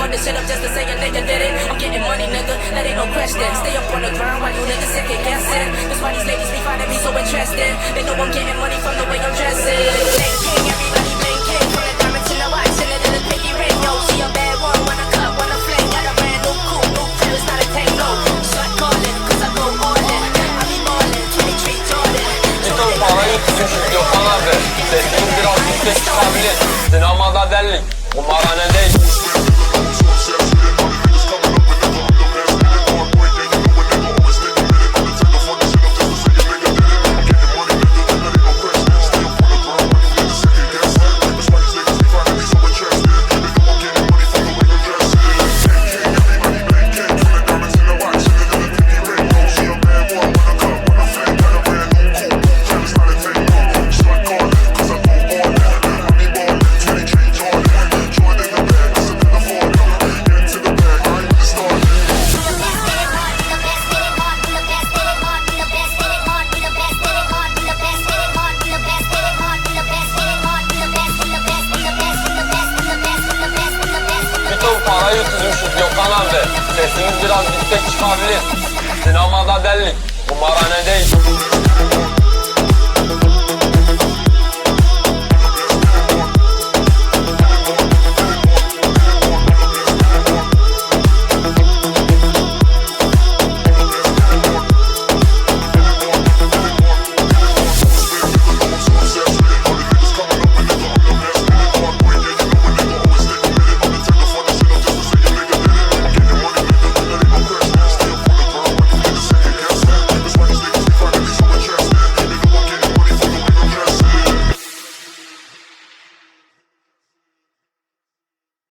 fuck this shit up just to say a nigga did it. I'm getting money, nigga, that ain't no question. Stay up on the ground while you niggas second guessing. That's why these ladies be finding me so interesting. They know I'm getting money from the way I'm dressing. Bling king, everybody bling king. From the diamonds in the watch and the little pinky ring. Yo, she a bad one, wanna cut, wanna fling. Got a brand new coupe, new crib, it's not a tango. Shot calling, cause I go all in. I be ballin', 23 Jordan. Bütün parayı tutmuşuz Gökhan abi. Sesimiz biraz yüksek çıkabilir. Sinemada dellik, kumarhane değil. Parayı tutmuşuz Gökhan abi. Sesimiz biraz yüksek çıkabilir. Sinemada dellik, kumarhane değil.